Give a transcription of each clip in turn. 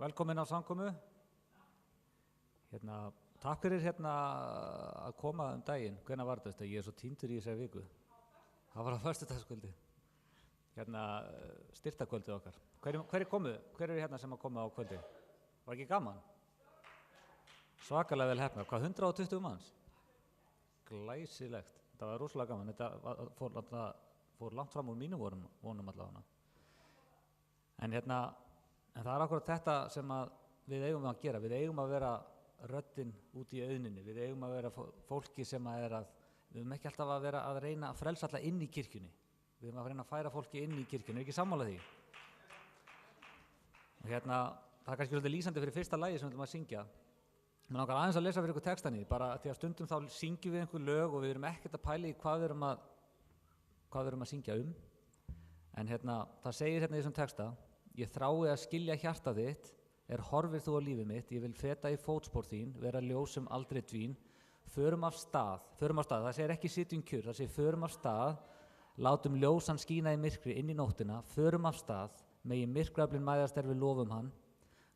Velkomin á samkomu. Takk fyrir að koma daginn. Hvenær var þetta? Ég svo týndur í þessari viku. Það var á föstudagskvöldi. Styrktarkvöldið okkar. Hver komu? Hver sem að koma á kvöldi? Var ekki gaman? Svakalega vel heppnað. Hvað, 120 manns? Glæsilegt. Það var rosalega gaman. Þetta fór langt fram úr mínum vonum allavega. En það er akkurat þetta sem við eigum að gera. Við eigum að vera röddin út í auðninni. Við eigum að vera fólki sem við eigum ekki alltaf að vera að reyna að frelsa alla inn í kirkjunni. Við eigum að reyna að færa fólki inn í kirkjunni. Er ekki sammála því? Og það er kannski svolítið lýsandi fyrir fyrsta lagi sem við ætlum að syngja. Mér langar aðeins að lesa fyrir ykkur textan í, bara því að stundum þá syngjum við einhver lög og við erum ekkert að pæla í hvað við erum að syngja um. En það segir í þessum texta: Ég þrái að skilja hjarta þitt, horfir þú á lífið mitt, ég vil feta í fótspor þín, vera ljós sem aldrei dvín, förum af stað, það segir ekki sitjum kjur, það segir förum af stað, látum ljósan skína í myrkri inn í nóttina, förum af stað, megi myrkraflinn mæðast við lofum hann,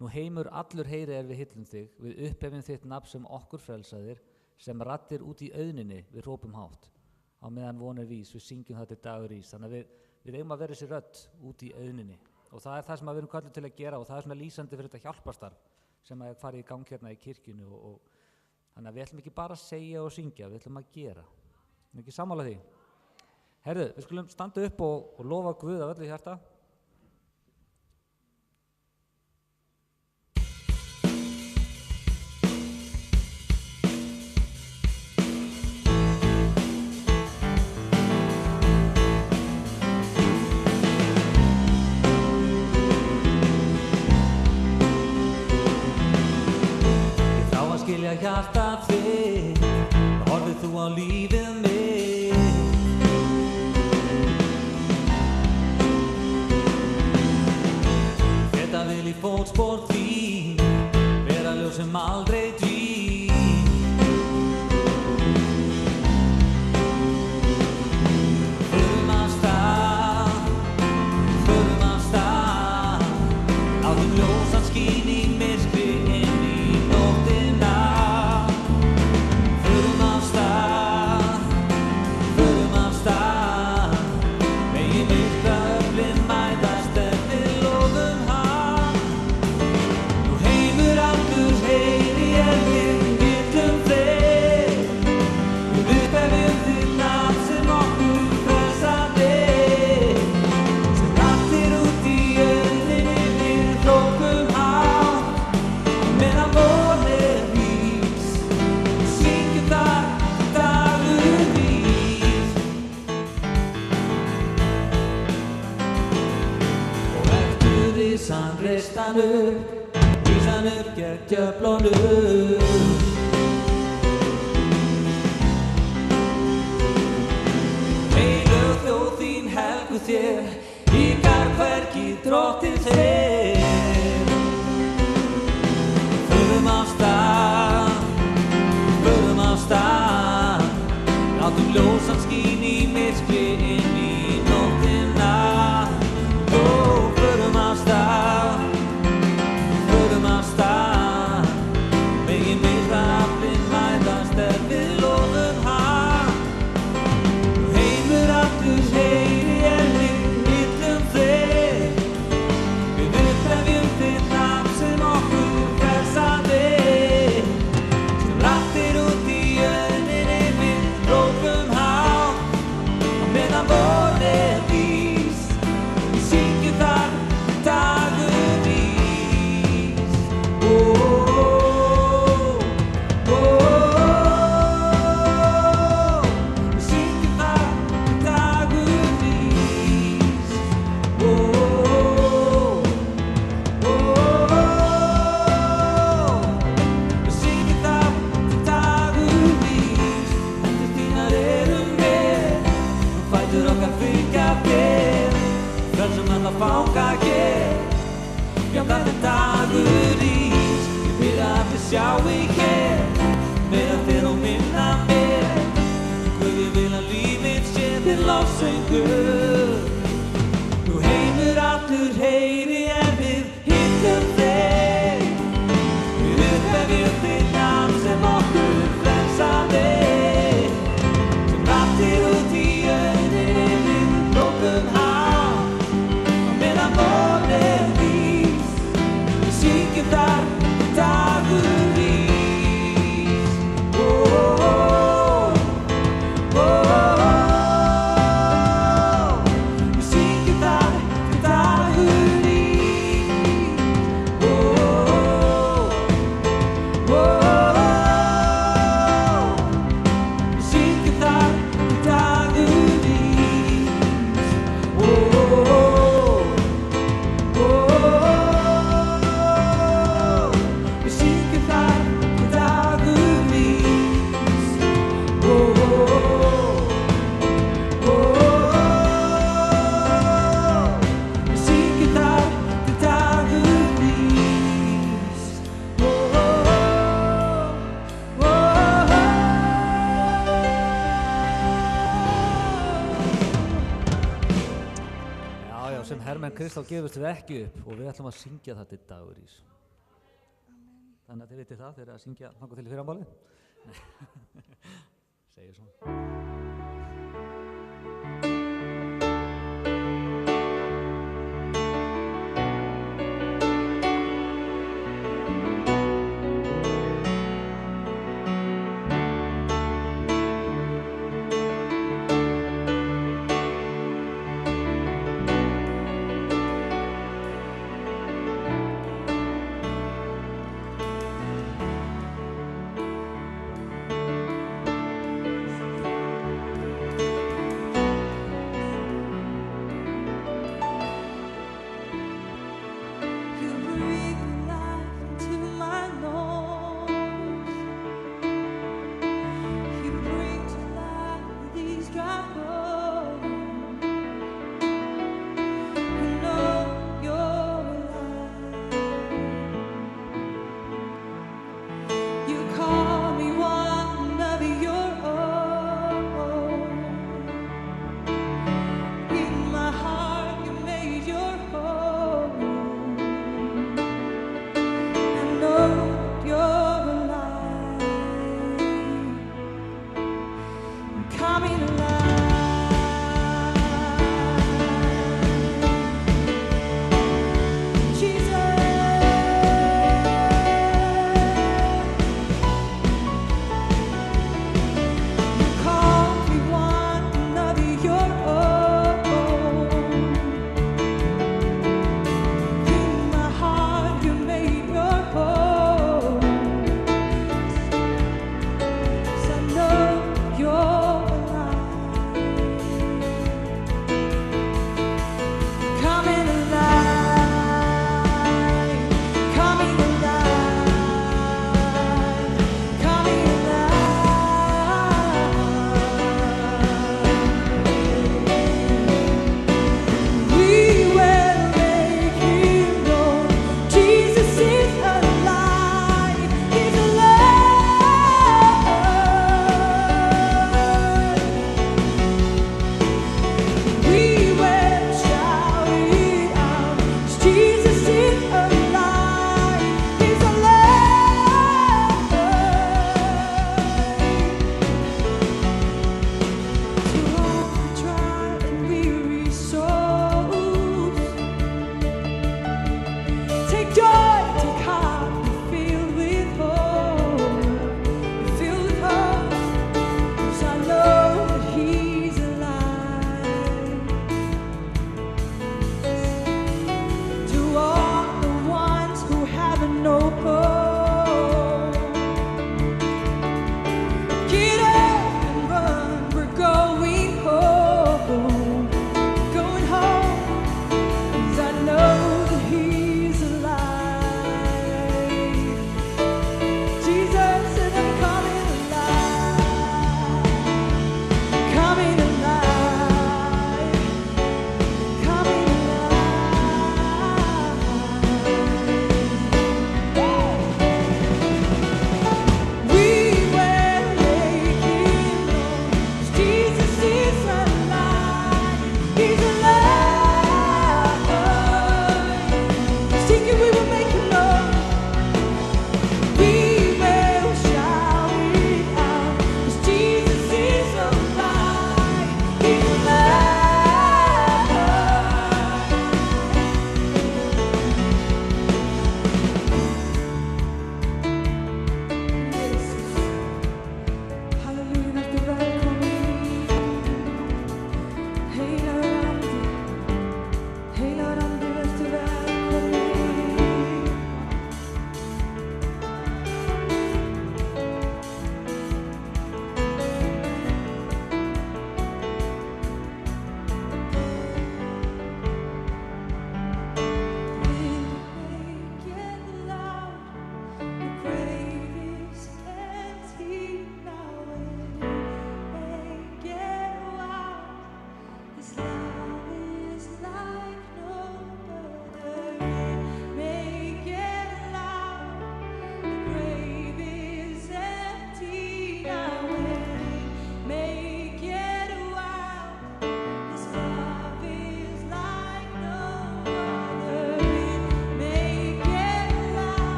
nú heimur allur heyri við hyllum þig, við upphefum þitt nafn sem okkur frelsaðir, sem raddir út í auðninni við hrópum hátt, á meðan von vís, við syngjum þetta dagur ís, þannig að við eigum að vera þessi rödd út í auðninni. Og það er það sem við erum kölluð til að gera og það er svona lýsandi fyrir þetta hjálparstarf sem er farið í gang í kirkjunni og þannig að við ætlum ekki bara að segja og syngja, við ætlum að gera. Er ekki sammála því? Herðu, við skulum standa upp og lofa Guð af öllu hjarta. Hjarta þitt, horfir þú á lífið mitt. Feta vil í fótspor þín, vera ljós sem aldrei dvín. Förum af stað, látum ljósan skín í myrkri inn í nóttina. Vísan upp gegn djöflunum. Heilög þjóð þín helguð þér, ykkar hvergi drottinn þér. Förum af stað, látum ljósan skín í myrkri inn í nóttina. Förum af stað, megi myrkraflinn mætast við lofum hann. Heimur allur heyri við hyllum þig, við upphefjum þitt nafn sem okkur frelsaði, sem raddir út í auðninni við hrópum hátt, á meðan von vís, við syngjum þar dagur ís. Fanga hér, já þetta er dagur ís. Ég byrja að þið sjái hér, meira þér og minna mér. Guð, ég vil að lífið sé þér lofsöngur. Nú heimur allur heyri við hyllum þig. syngjum þar dagur ís. Við syngjum þar dagur ís. Við syngjum þar dagur ís. Við syngjum þar dagur ís. Við syngjum þar dagur ís. Já, sem hermenn Kristó gefumst við ekki upp og við ætlum að syngja þetta dagur ís. Þannig að þið vitið það þegar að syngja þangað til í fyrramálið. Segir svona.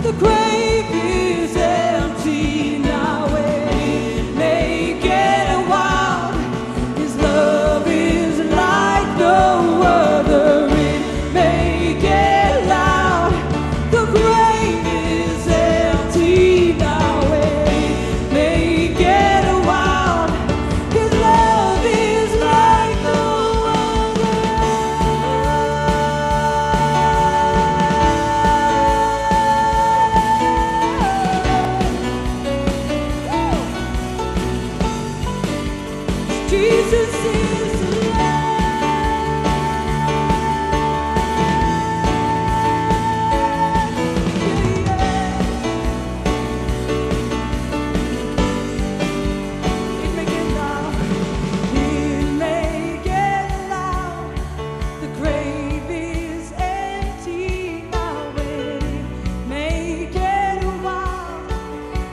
The grave is empty now and it may get wild. His love is like no other. It may get loud. The grave is empty now and it may get wild. His love is like no other. Jesus is It may get loud. It may get loud. The grave is empty now and it may get wild.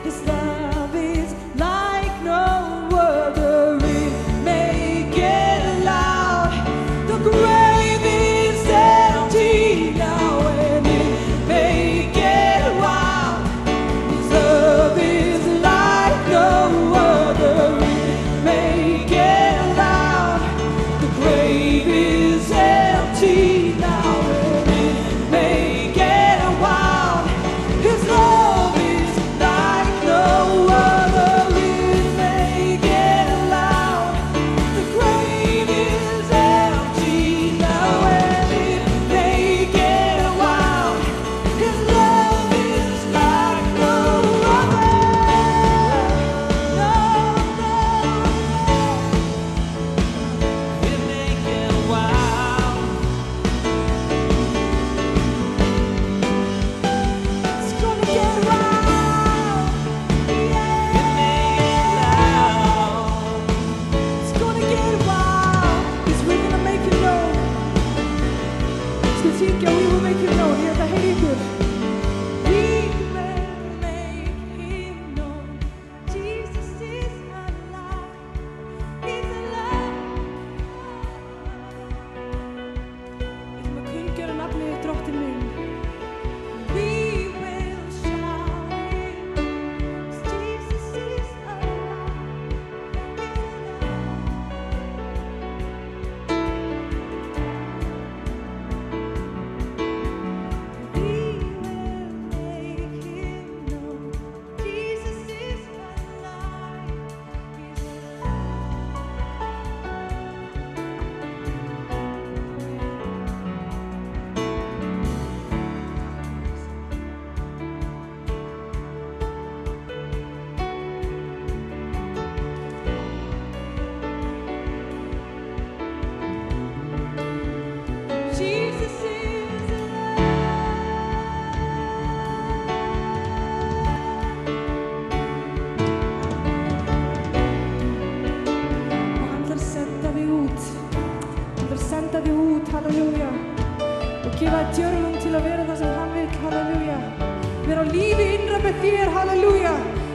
His love is like no other. It may get loud. The grave is empty now and it may get wild. His love is like no other. It may get loud. The grave is empty now and it may get wild. His love is like no other. It may get loud. The grave is empty now and it may get wild. His love is like no other. It may get wild. It's gonna get wild. Yeah. It may get loud. It's gonna get wild. 'Cause we're gonna make it known. Ska vi syngja We will make it known. Ég ætla að heyra ykkur. We will make him known. Jesus is alive. He's alive. Við ætlum að kunngjörða nafnið Drottinn minn. We will shout it. Jesus is alive. He's alive. We will make him known. Jesus is alive. He's Jesus is Og hann ætlar að senda þig út. Hann ætlar að senda þig út, halleluja. Og gefa þér djörfung til að vera það sem hann vill, halleluja. Vera á lífi innra með þér, halleluja.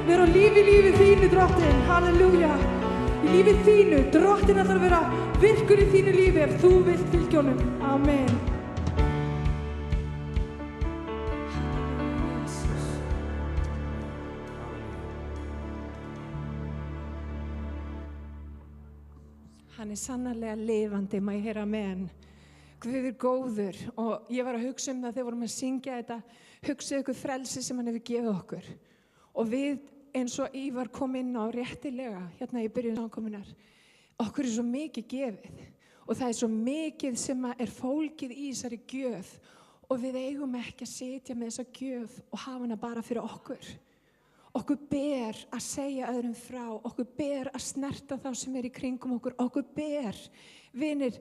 Vera á lífi þínu, Drottinn, halleluja. Í lífi þínu, Drottinn ætlar að vera virkur í þínu lífi ef þú vilt fylgja honum. Amen. Halleluja, Jesus. Hann er sannarlega lifandi, má ég heyra amen. Guð er góður og ég var að hugsa það þegar vorum að syngja þetta, hugsa ykkur frelsi sem hann hefur gefið okkur. Og við eins og Ívar kom inn á réttilega hérna í byrjun samkomunnar, okkur er svo mikið gefið og það er svo mikið sem er fólgið í þessari gjöf og við eigum ekki að sitja með þessa gjöf og hafa hana bara fyrir okkur. Okkur ber að segja öðrum frá, okkur ber að snerta þá sem er í kringum okkur, okkur ber, vinir,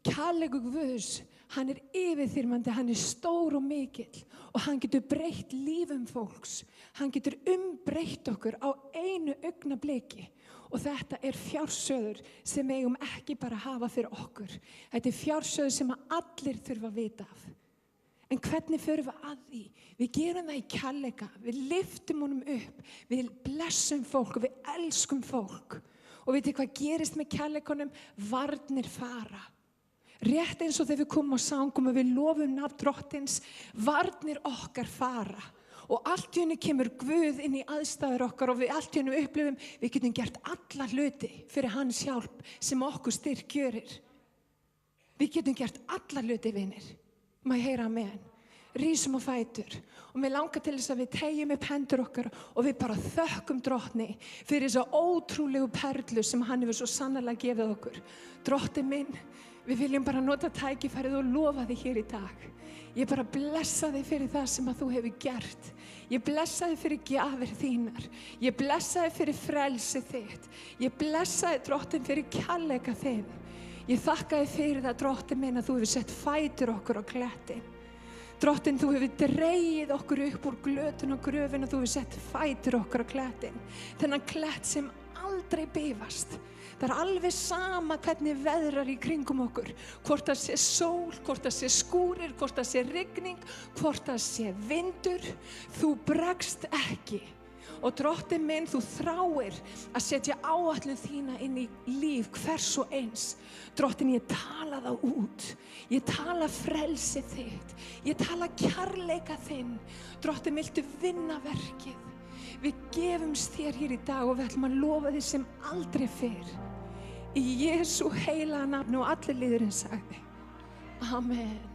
kærleikur Guðs, hann er yfirþyrmandi, hann er stór og mikill og hann getur breytt lífum fólks, hann getur umbreytt okkur á einu augnabliki og þetta er fjársjóður sem eigum ekki bara að hafa fyrir okkur, þetta er fjársjóður sem allir þurfa að vita af. En hvernig förum við að því? Við gerum það í kærleika, við lyftum honum upp, við blessum fólk og við elskum fólk. Og veitir hvað gerist með kærleikunum? Varnir fara. Rétt eins og þegar við komum á samkomu, við lofum nafn Drottins, varnir okkar fara. og allt í henni kemur Guð inn í aðstæður okkar og við allt í henni upplifum við getum gert alla hluti fyrir hans hjálp sem okkur styrk gjörir. Við getum gert alla hluti, vinir. Má ég heyra amen? Rísum á fætur og mér langar til þess að við teygjum upp hendur okkar og við bara þökkum Drottni fyrir þessa ótrúlegu perlu sem hann hefur svo sannarlega gefið okkur. Drottinn minn, við viljum bara nota tækifærið og lofa þig hér í dag. Ég bara blessa þig fyrir það sem að þú hefur gert. Ég blessa þig fyrir gjafir þínar. Ég blessa þig fyrir frelsi þitt. Ég blessa þig, Drottinn, fyrir kærleika þinn. Ég þakka þig fyrir það, Drottinn minn, að þú hefur sett fætur okkur á klettinn. Drottinn, þú hefur dregið okkur upp úr glötun og gröfin og þú hefur sett fætur okkur á klettinn. Þennan klett sem aldrei bifast. Það er alveg sama hvernig veðrar í kringum okkur. Hvort það sé sól, hvort það sé skúrir, hvort það sé rigning, hvort það sé vindur. Þú bregst ekki. Og Drottinn minn, þú þráir að setja áætlun þína inn í líf hvers og eins. Drottinn, ég tala það út. Ég tala frelsi þitt. Ég tala kærleika þinn. Drottinn, viltu vinna verkið. Við gefumst þér hér í dag og við ætlum að lofa þig sem aldrei fyrr. Í Jesú heilaga nafni og allir liðurinn sagði. Amen.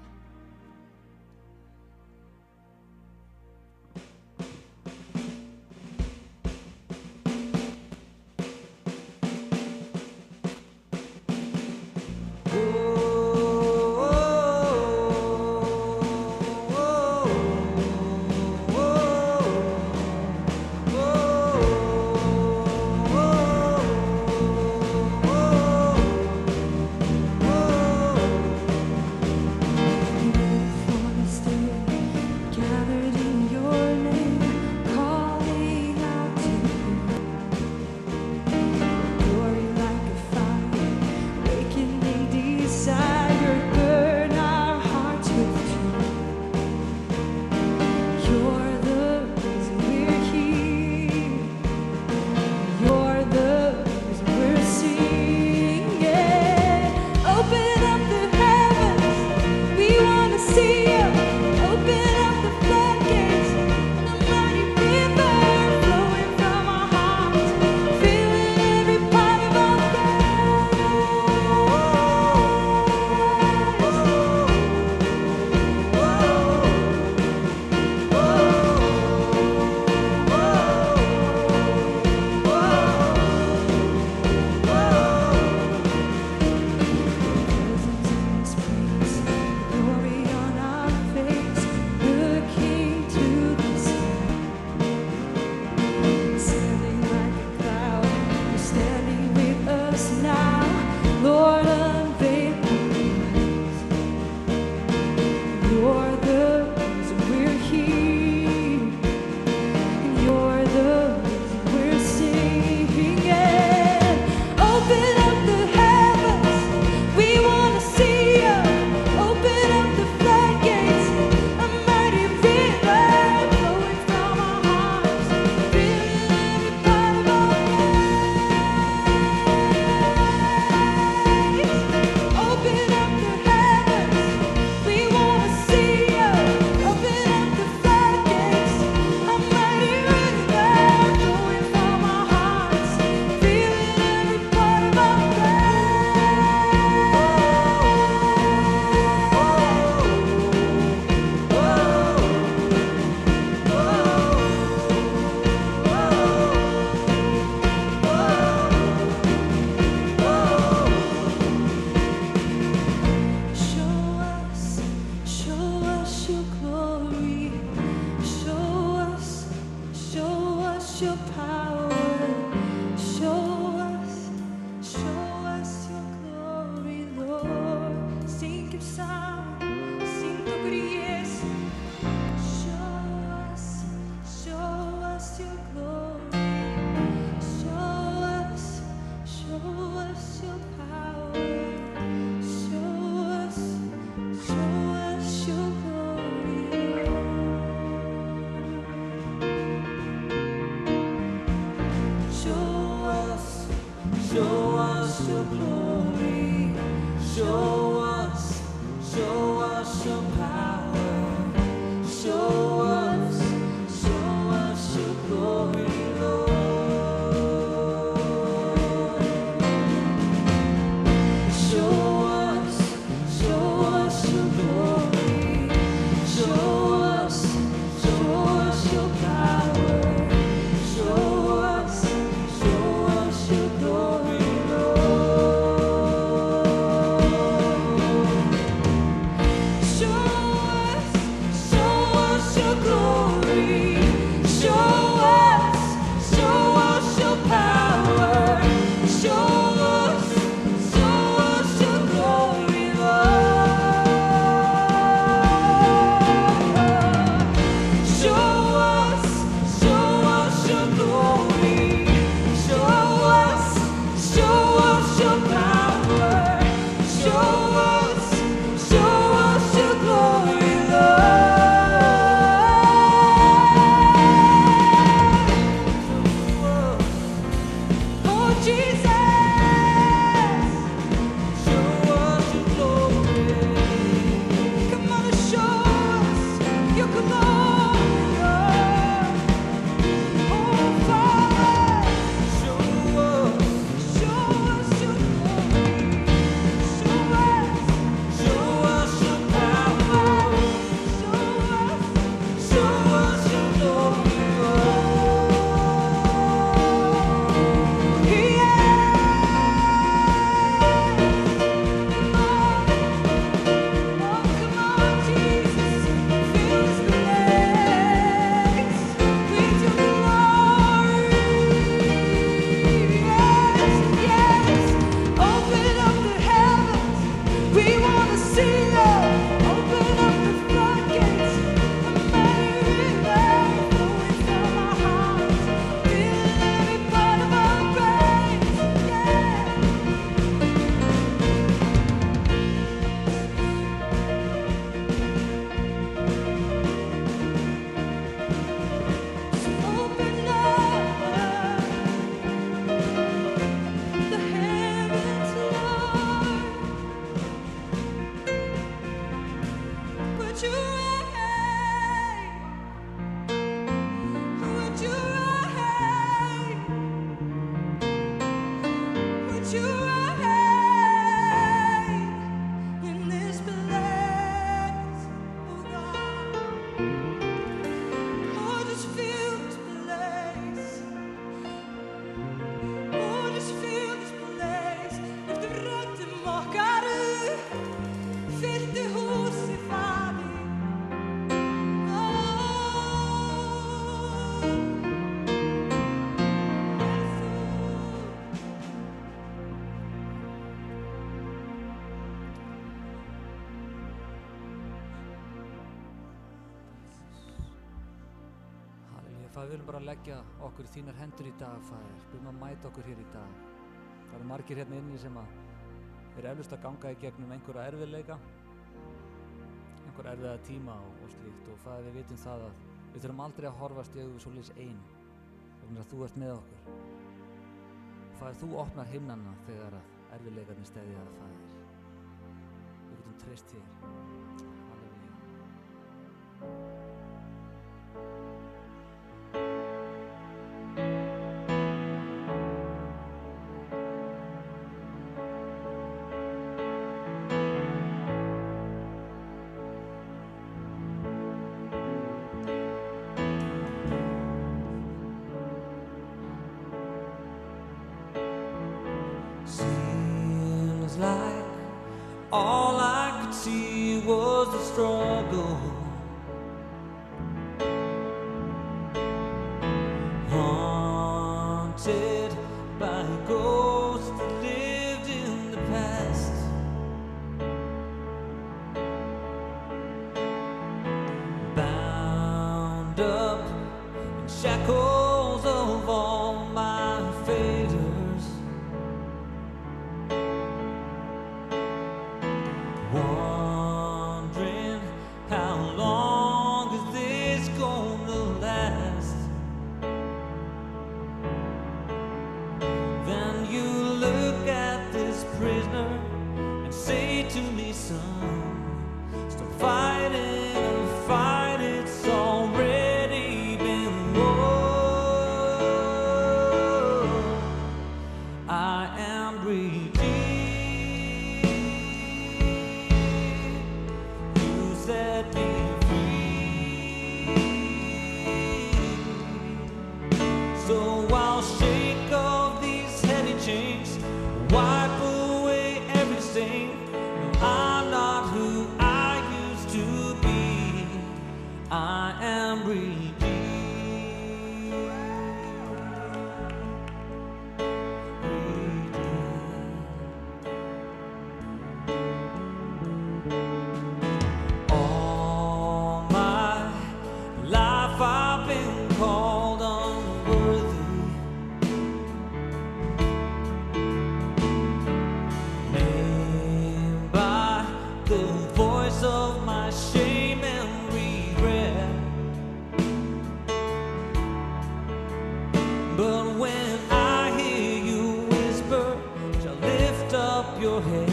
Faðir, við viljum bara leggja okkur í þínar hendur í dag, Faðir. Við viljum að mæta okkur hér í dag. Það eru margir hérna inni sem eru eflaust að ganga í gegnum einhverja erfiðleika, einhverja erfiða tíma og slíkt. Og Faðir, við vitum það að við þurfum aldrei að horfast í augu svoleiðis ein, vegna að þú ert með okkur. Faðir, þú opnar himnana þegar að erfiðleikarnir steðja að, Faðir. Við getum treyst þér. Seems like all I could see was the struggle. Haunted by ghosts that lived in the past. Bound up in shackles of all my failures. Wondering how long is this gonna last? Then you look at this prisoner and say to me, son, stop fighting and fight, it's already been won. I am redeemed. You set me free. So I'll shake off these heavy chains, wipe away every stain. No, I'm not who I used to be. I am redeemed. All my life I've been called unworthy, named by the voice of my shame and regret. But when I hear you whisper, shall lift up your head.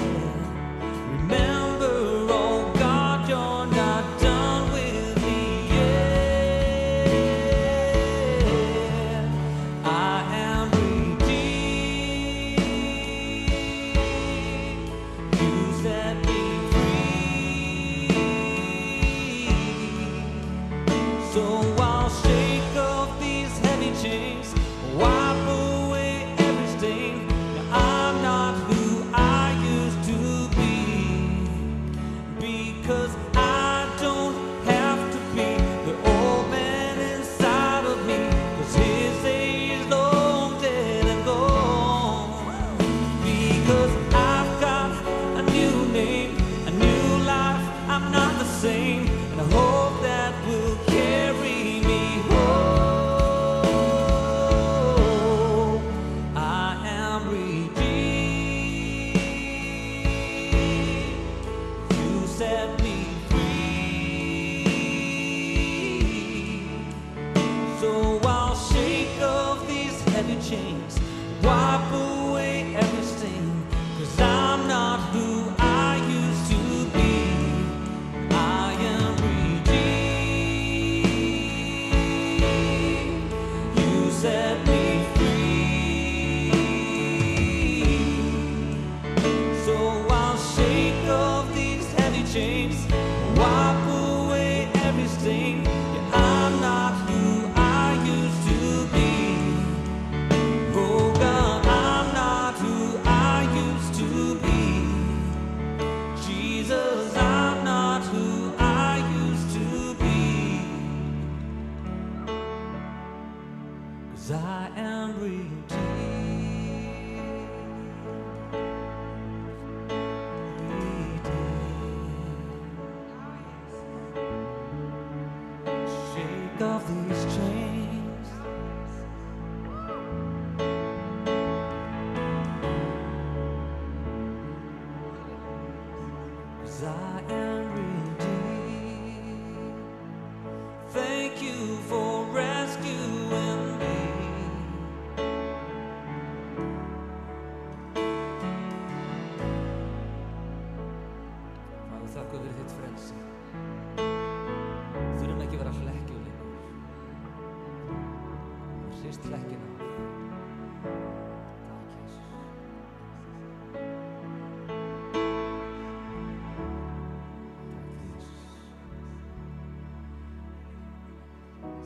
Remember, oh God, you're not done with me yet. I am redeemed. You set me free. So I'll shake off these heavy chains, wipe away every stain. Now I'm not who I used to be, because I don't have to be the old man inside of me, 'cause his age long dead and gone. Because I've got a new name, a new life, I'm not the same, and I hope that will carry me home. I am redeemed. You set me free. So I'll shake off these heavy chains, wipe away every stain, 'cause I'm not who I used to be. I am redeemed. You set me free. So I'll shake off these heavy chains, wipe away every stain. Yeah, I'm not who I used to be. Oh God, I'm not who I used to be. Jesus, I'm not who I used to be. 'Cause I am redeemed. Shake off these chains, Hrist flekkina af. Takk, Jesus. Takk, Jesus.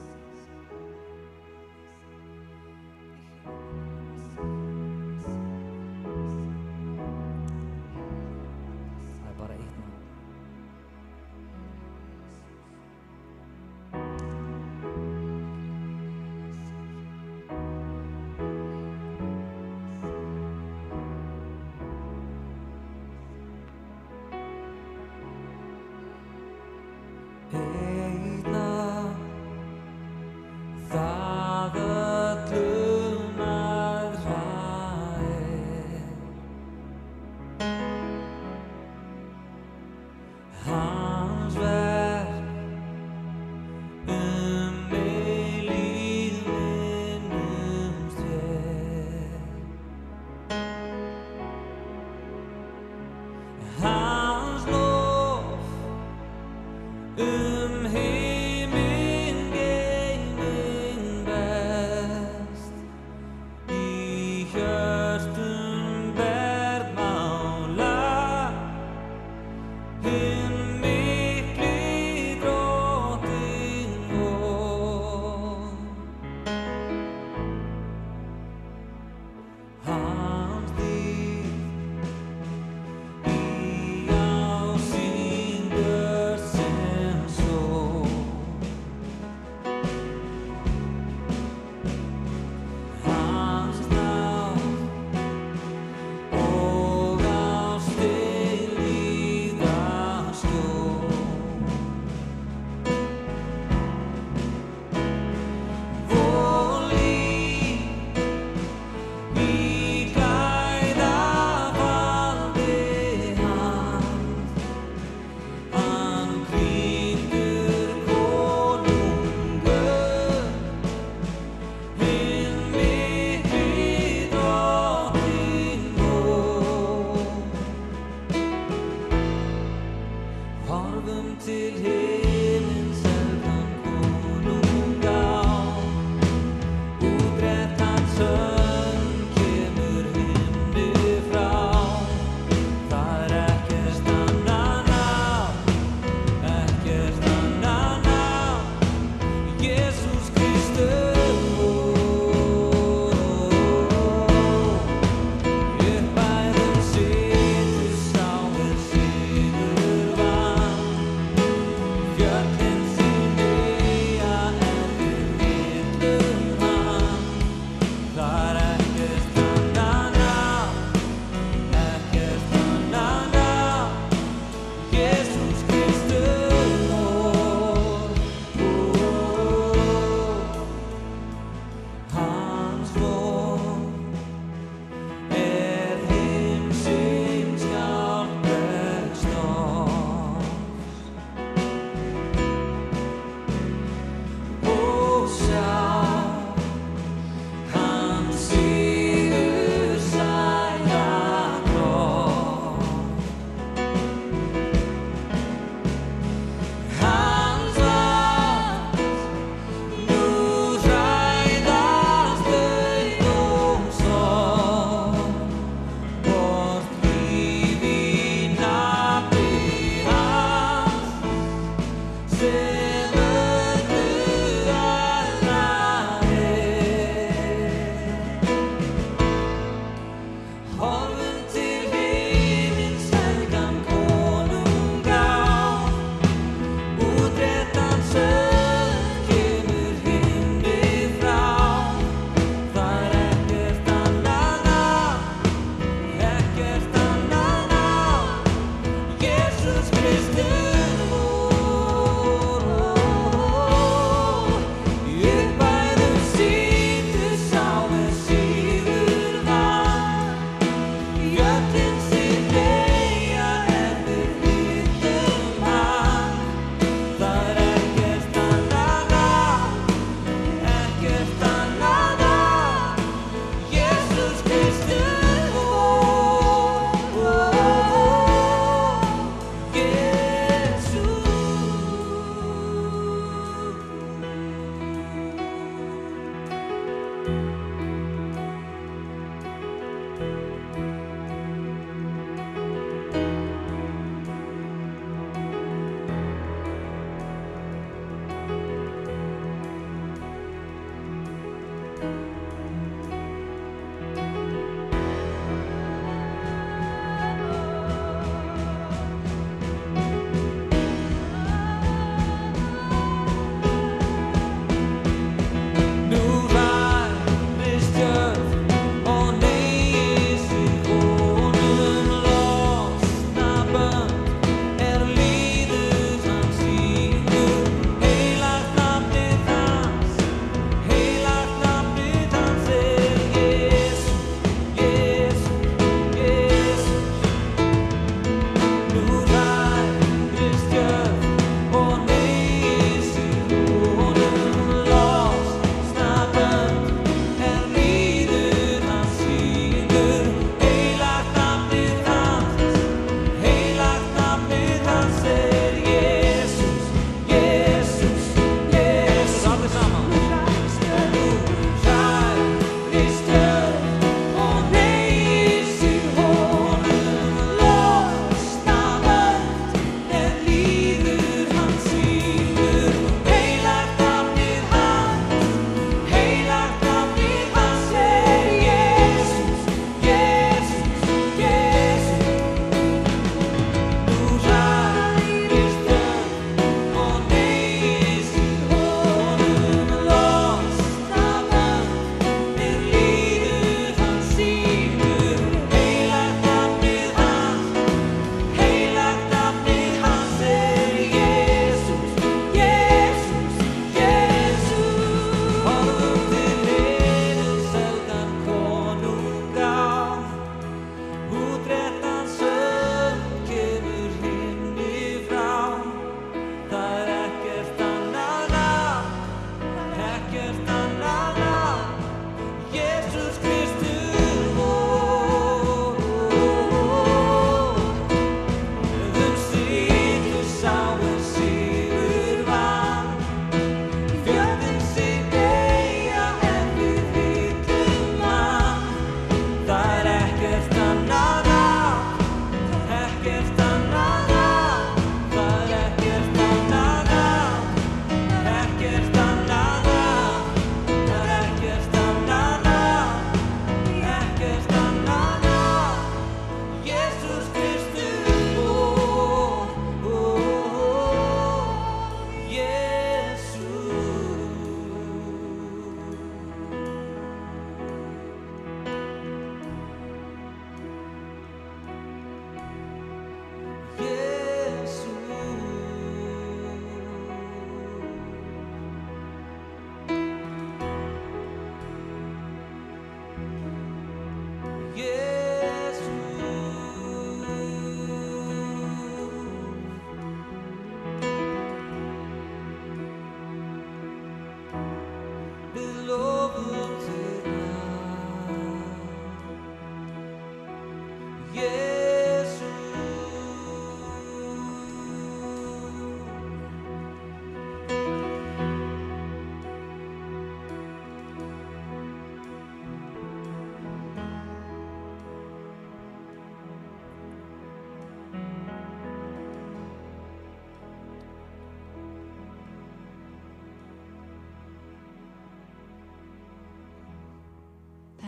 Það er bara eitt nafn. Eitt nafn, það öllum að hræðir. Hans verk eilíð minnumst við. Hans lof heiminn geiminn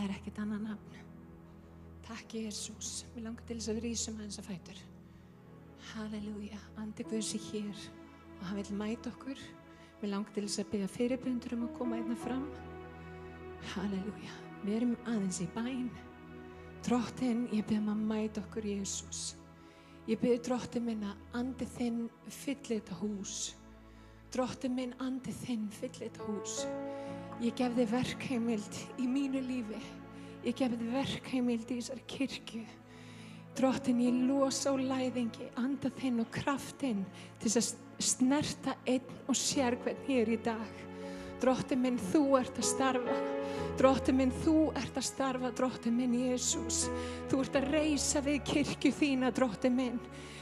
Það er ekkert annað nafn. Takk Jesús. Mér langar til þess að við rísum aðeins að fætur. Halleluja. Andi Guðs er hér og hann vil mæta okkur. Mér langar til þess að biðja fyrirbundur að koma einna fram. Halleluja. Við erum aðeins í bæn. Drottinn, ég bið að mæta okkur Jesús. Ég bið Drottinn minn að andi þinn fylli þetta hús. Drottinn minn, andi þinn fylli þetta hús. Ég gef þig verkheimild í mínu lífi. Ég gef þig verkheimild í þessari kirkju. Drottinn, ég losa á læðingi, anda þinn og kraftinn til þess að snerta einn og sérhvern hér í dag. Drottinn minn, þú ert að starfa. Drottinn minn, þú ert að starfa, Drottinn minn Jesús. Þú ert að reisa við kirkju þína, Drottinn minn.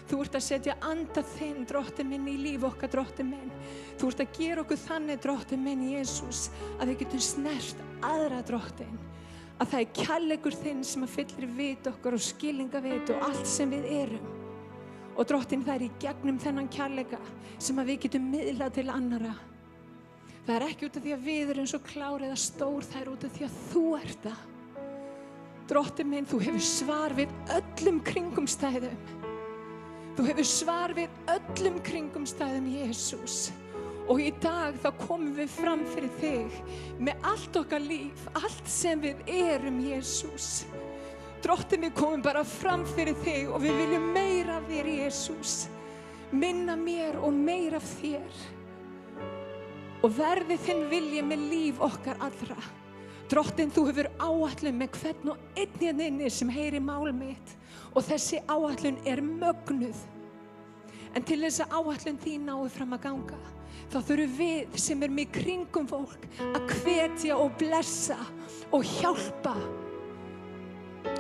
Þú ert að setja anda þinn, Drottinn minn, í líf okkar, Drottinn minn. Þú ert að gera okkur þannig, Drottinn minn Jesús, að við getum snert aðra, Drottinn. Að það er kærleikur þinn sem að fyllir vit okkar og skilningavit og allt sem við erum. Og Drottinn, það er í gegnum þennan kærleika sem að við getum miðlað til annara. Það er ekki út af því að við erum svo klár eða stór, það er út af því að þú ert það. Drottinn minn, þú hefur svar við öllum kringumstæðum. Þú hefur svar við öllum kringumstæðum, Jesús. Og í dag þá komum við fram fyrir þig með allt okkar líf, allt sem við erum, Jesús. Drottinn, við komum bara fram fyrir þig og við viljum meira af þér, Jesús. Minna mér og meira af þér. Og verði þinn vilji með líf okkar allra. Drottinn, þú hefur áætlun með hvern og einn inni sem heyri mál mitt. Og þessi áætlun er mögnuð. En til þess að áætlun þín nái fram að ganga, þá þurfum við sem erum í kringum fólk að hvetja og blessa og hjálpa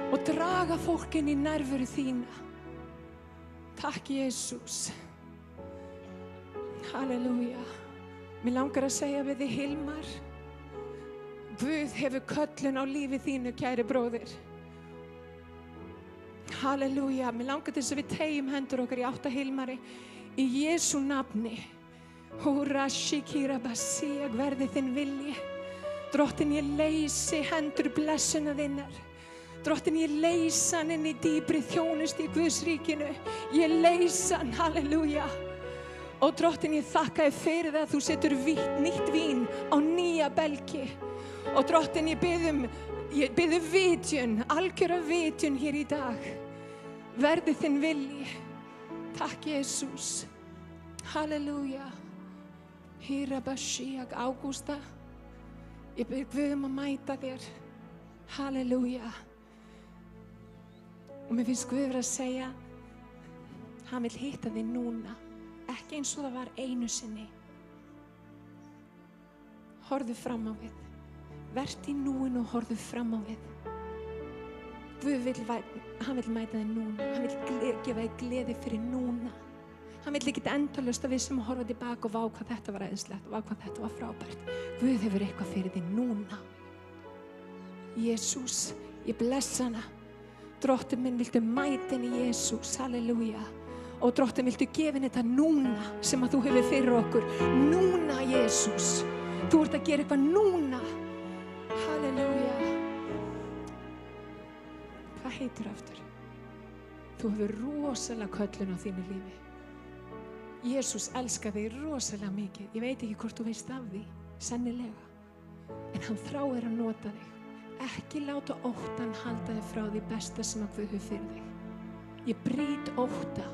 og draga fólkin í nærveru þína. Takk, Jesús. Halleluja. Mér langar að segja við þig, Hilmar, Guð hefur köllun á lífi þínu, kæri bróðir. Halleluja. Mér langar til þess að við teygjum hendur okkar í átt að Hilmari í Jesú nafni. Húra shikira basíak, verði þinn vilji. Drottinn, ég leysi hendur blessuna þinnar. Drottinn, ég leysa hann inn í dýpri þjónustu í Guðs ríkinu. Ég leysa hann, halleluja. Og Drottinn, ég þakka þér fyrir það að þú setur nýtt vín á nýja belgi. Og Drottinn, ég bið vitjun, algjöra vitjun hér í dag. Verði þinn vilji. Takk, Jesús. Halleluja. Hýra basíak, Ágústa. Ég bið Guð að mæta þér. Halleluja. Og mér finnst Guð vera að segja, hann vill hitta þig núna. Ekki eins og það var einu sinni. Horfðu fram á við. Vert í núinu og horfðu fram á við. Guð hann vill mæta þig núna. Hann vill gefa þig gleði fyrir núna. Hann vill ekki endalaust að við sem horfa tilbaka og vá hvað þetta var æðislegt og vá hvað þetta var frábært. Guð hefur eitthvað fyrir þig núna. Jesús, ég blessa hana. Drottinn minn, viltu mæta henni, Jesús, halleluja. Og Drottinn, viltu gefa henni þetta núna sem að þú hefur fyrir okkur. Núna, Jesús. Þú ert að gera eitthvað núna. Halleluja. Hvað heitir aftur? Þú hefur rosalega köllun á þínu lífi. Jesús elskar þig rosalega mikið. Ég veit ekki hvort þú veist af því, sennilega. En hann þráir að nota þig. Ekki láta óttan halda þig frá því besta sem að Guð hefur fyrir þig. Ég brýt ótta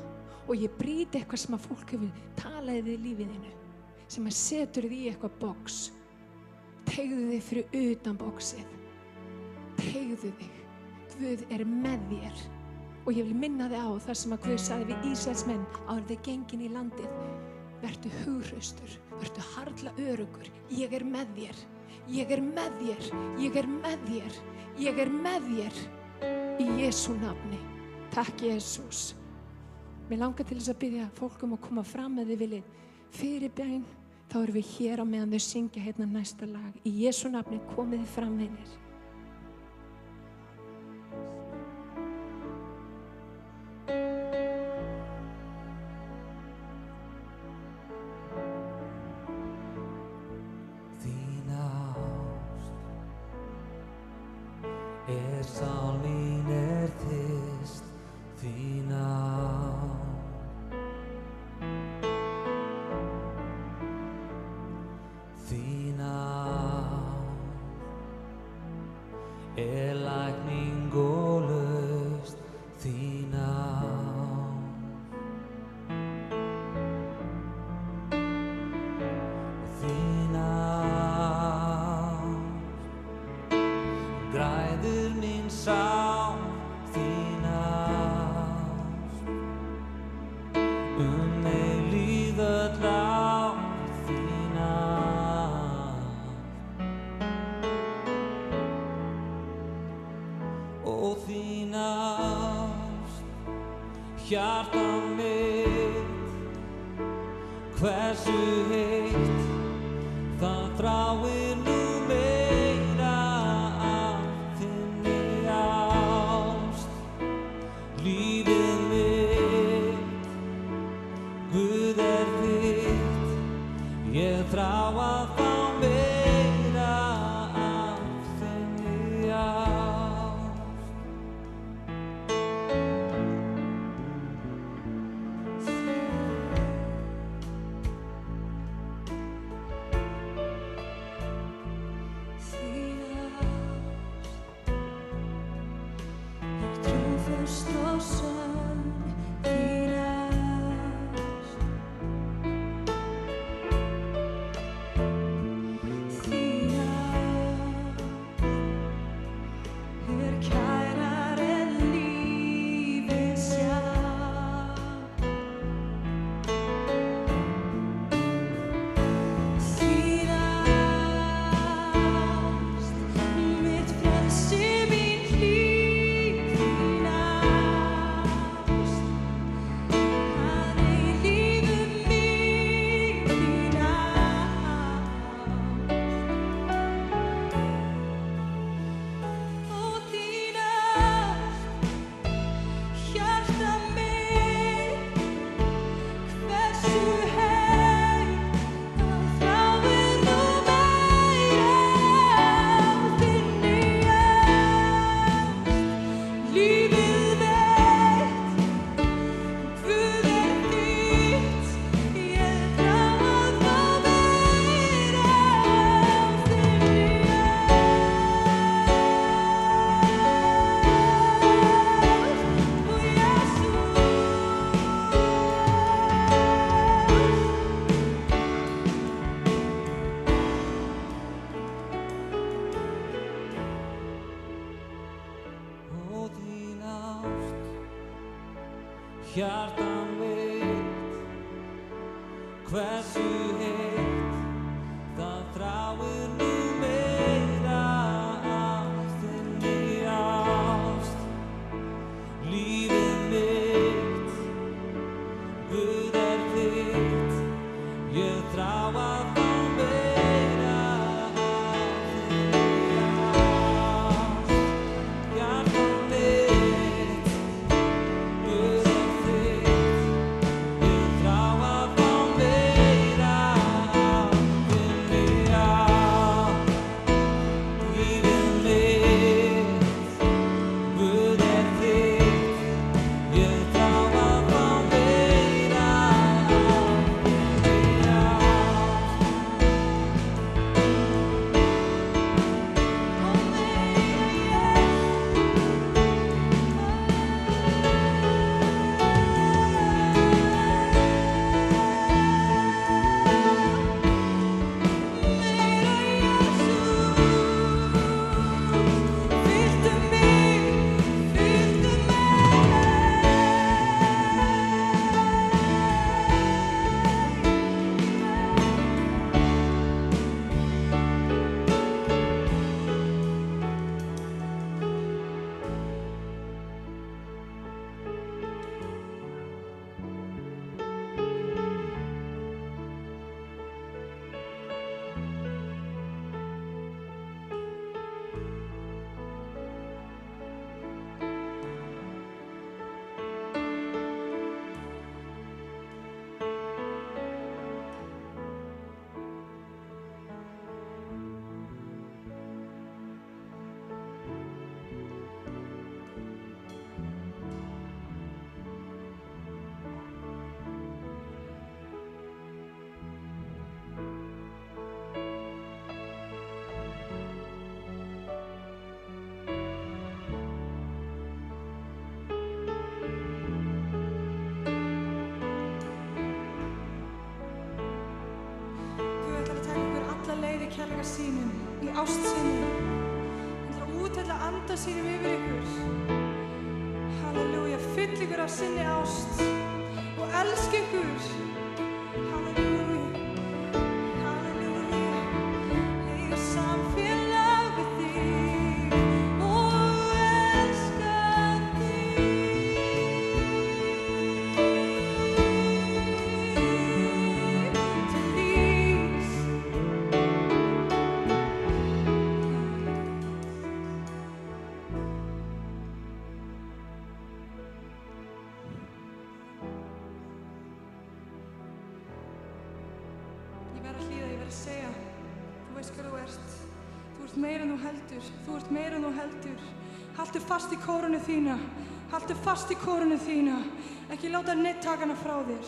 og ég brýt eitthvað sem að fólk hefur talað í lífiðinu, sem að setur þig í eitthvað box. Teygðu þig fyrir utan boxið. Teygðu þig. Guð er með þér. Og ég vil minna þig á þar sem að Guð sagði við Ísraelsmenn áður þeir gengin í landið. Vertu hughröstur, vertu harla öruggur. Ég er með þér. Ég er með þér. Ég er með þér. Ég er með þér. Í Jesú nafni. Takk, Jesús. Mér langar til þess að biðja fólk að koma fram ef þið viljið fyrirbæn. Þá erum við hér á meðan þau syngja hérna næsta lag. Í Jesú nafni komið þið fram einir. Sál mín er þyrst þín ást. Þín ást er lækning og lausn. Þín ást. Þín ást græðir mín sál. Þín ást mig líður lágt. Þín ást og þín ást hjarta mitt hversu heitt það þráir nú meira af þinni ást. Lífið mitt, Guð er þitt, ég þrá að fá ást og sönn þín ást. Þín ást er kærar en lífið sjálft. Þín ást, mitt frelsi, mín hlíf. Þín ást, að eilífu mín. Þín ást, ó þín ást, hjarta mitt, hversu heitt það þráir nú meira af þinni ást. Lífið mitt, Guð er þitt, ég þrá að fá meira af þinni ást. Ó Jesús. Ó þín ást, hjarta mitt, hversu heitt það þráir nú meira af þinni ást. Lífið mitt, Guð er þitt, ég þrá að fá meira af þinni ást. Hjarta mitt, Guð er þitt, ég þrá að fá meira af þinni ást. Lífið mitt, Guð er þitt, ég þrá að fá meira af þinni Guð ætlar að taka ykkur alla leið í kærleika sínum, í ást sinni. Hann ætlar að úthella anda sínum yfir ykkur. Halleluja, fyll ykkur af sinni ást og elska ykkur. Halleluja, halleluja. Eiga samfélag við þig og elska þig til lífs. Ég verð að hlýða, ég verð að segja, þú veist hver þú ert. Þú ert meira en þú heldur, þú ert meira en þú heldur. Haltu fast í kórunu þína, haltu fast í kórunu þína. Ekki láta neitt taka hana frá þér.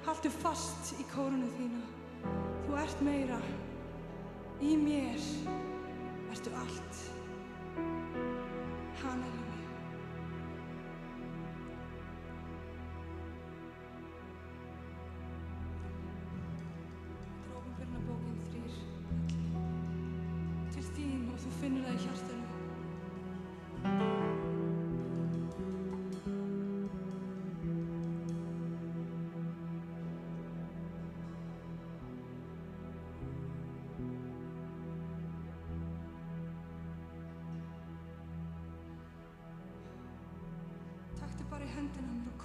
Haltu fast í kórunu þína. Þú ert meira. Í mér ertu allt. Halleluja. finnur það í hjartanu. Taktu bara í hendina á mér og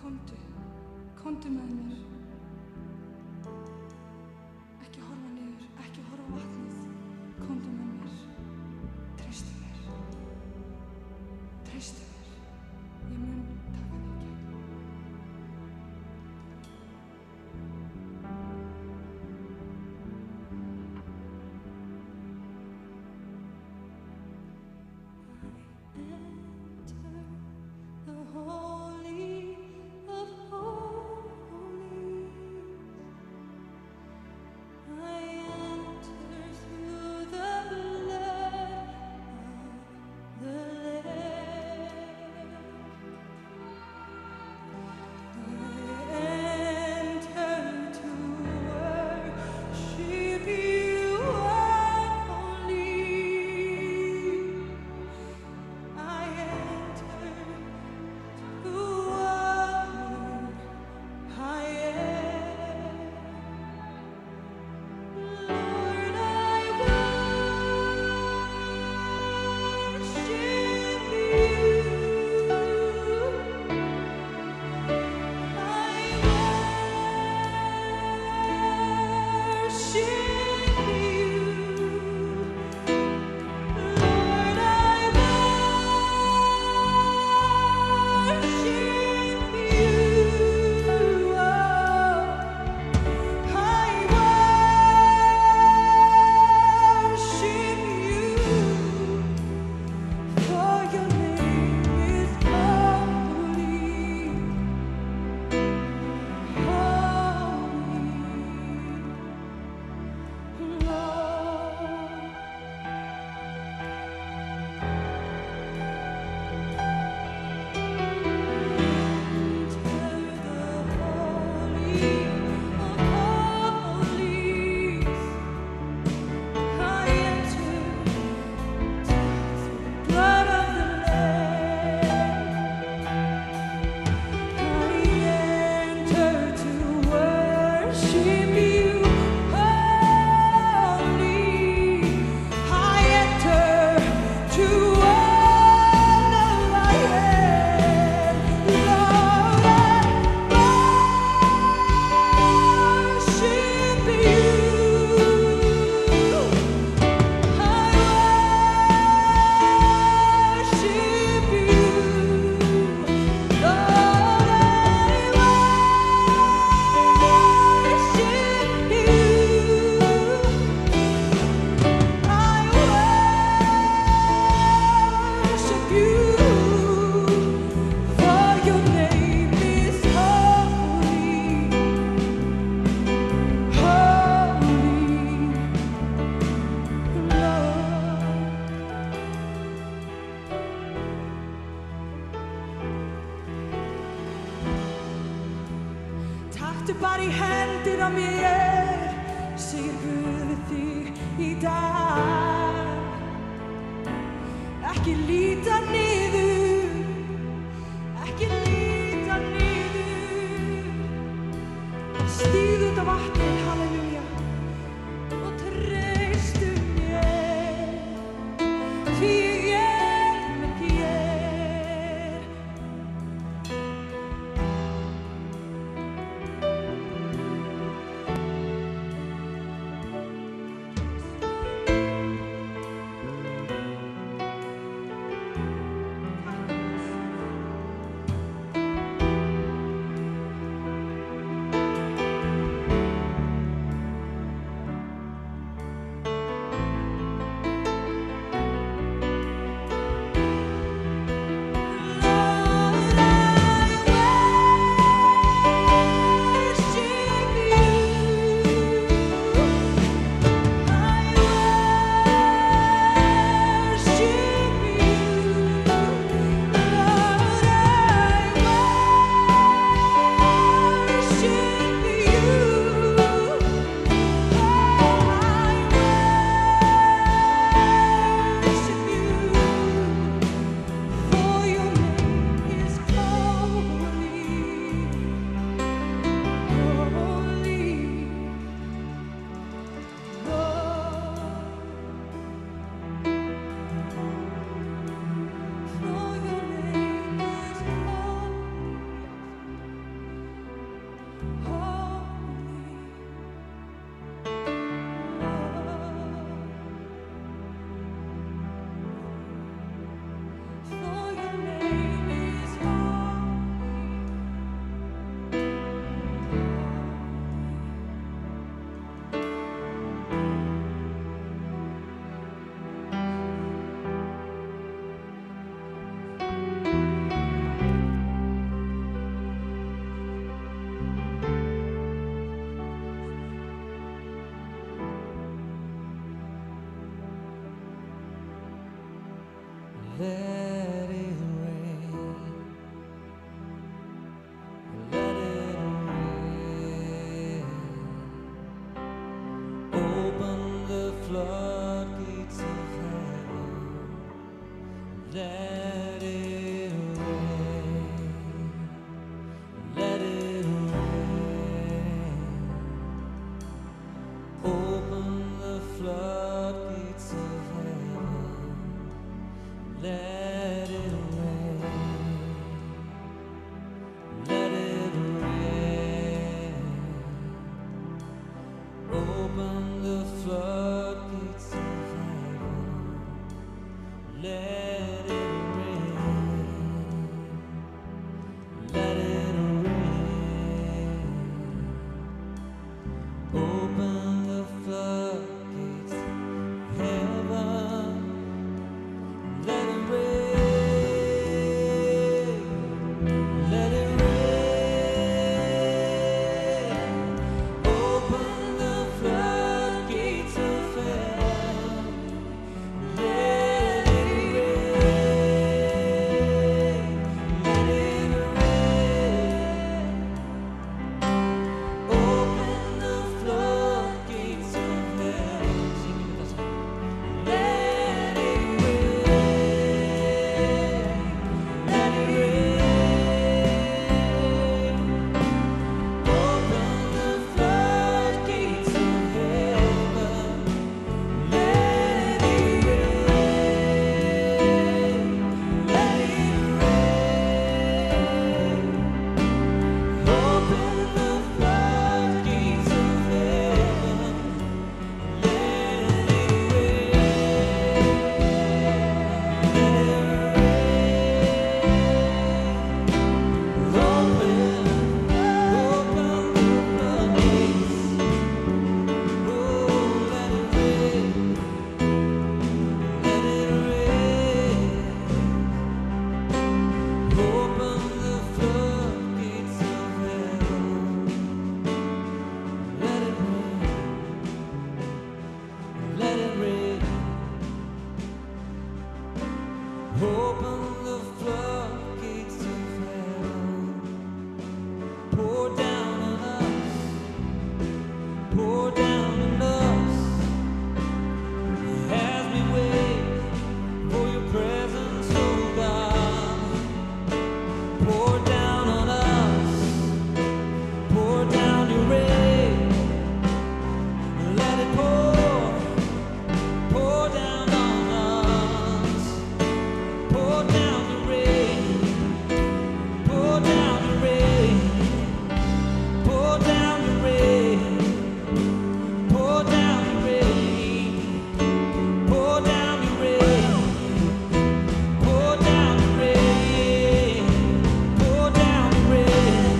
komdu með mér. Ekki horfa niður, ekki horfa á vatnið. Komdu með mér. Treystu mér. Treystu mér. Ég mun taka þig í gegn. The Holy of Holies. I enter through the blood of the Lamb. I enter to worship you only. I enter to honor I am. Lord, I worship you. For your name is holy, holy, Lord. Enter the Holy of Holies. I enter blood of the Lamb. I enter to worship you only. I enter to honor I am. Lord, I worship you. Taktu bara í hendur á mér, segir Guð við þig í dag. Ekki líta niður, ekki líta niður. Stígðu út á vatnið, halleluja, og treystu mér, því ég er með þér. Let it rain. Let it rain. Open the floodgates of heaven. Let it rain. Let it rain. Open the floodgates of heaven. Let it rain. Let it rain. Open the floodgates of heaven. Let it rain. Let it rain. Open the floodgates of heaven. Let it rain. Let it rain. Open the floodgates of heaven. Let it rain. Let it rain. Open the floodgates of heaven. Sing it with us. Let it rain. Let it rain. Open the floodgates of heaven. Let it rain. Let it rain. Open the floodgates of heaven. Let it rain. Open the floodgates of heaven. Pour down on us. Pour down on us. As we wait for your presence, oh God. Pour down on us. Pour down your rain. Let it pour. Pour down on us. Pour down the rain. Pour down the rain. Pour down the rain. Pour down the rain. Pour down the rain. Pour down the rain. Pour down the rain.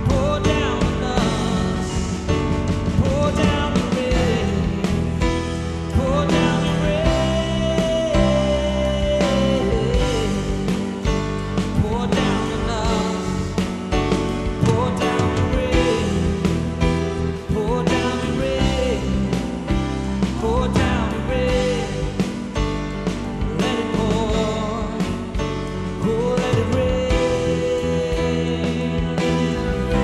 Pour down on us. Pour down the rain. Pour down the rain. Pour down on us. Pour down the rain. Pour down the rain. Pour down the rain. Let it pour. Oh, let it rain. Let it rain.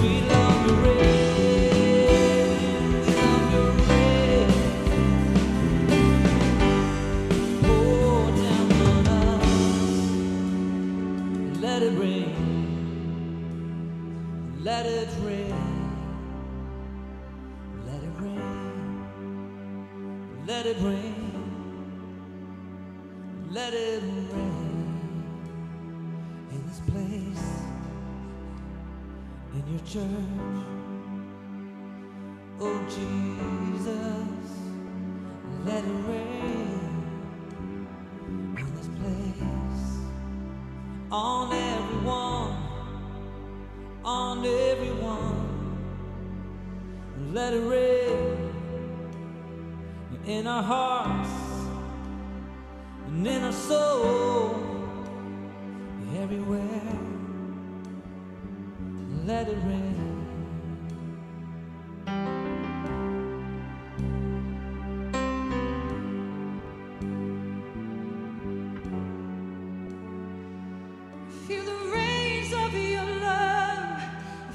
We love your rain. We love your rain. Pour down on us. Let it rain. Let it rain. Let it rain. Let it rain. Let it rain in this place, in your church. Oh Jesus, let it rain in this place on everyone, on everyone. Let it rain in our hearts and in our soul, everywhere. Let it rain.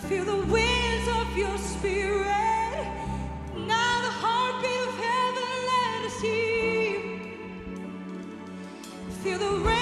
Feel the winds of your spirit. Now the heartbeat of heaven, let us hear. Feel the rain.